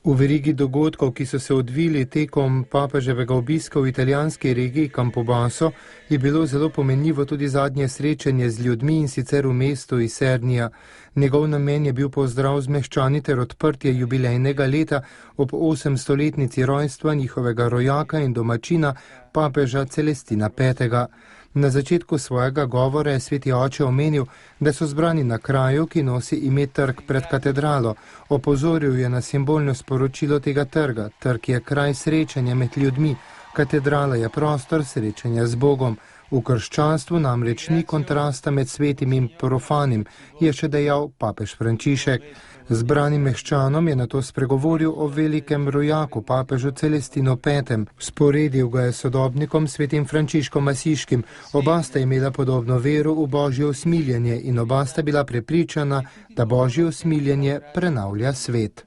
V verigi dogodkov, ki so se odvili tekom papeževega obiska v italijanski regiji Campobasso, je bilo zelo pomenljivo tudi zadnje srečanje z ljudmi, in sicer v mestu Isernija. Njegov namen je bil pozdrav z meščani ter odprtje jubilejnega leta ob 800-letnici rojstva njihovega rojaka in domačina, papeža Celestina V. Na začetku svojega govora je sveti oče omenil, da so zbrani na kraju, ki nosi ime Trg pred katedralo. Opozoril je na simbolno sporočilo tega trga. Trg je kraj srečanja med ljudmi, katedrala je prostor srečanja z Bogom. V krščanstvu namreč ni kontrasta med svetim in profanim, je še dejal papež Frančišek. Zbranim meščanom je nato spregovoril o velikem rojaku, papežu Celestinu V. Sporedil ga je s sodobnikom svetim Frančiškom Asiškim. Oba sta imela podobno vero v božje usmiljenje in oba sta bila prepričana, da božje usmiljenje prenavlja svet.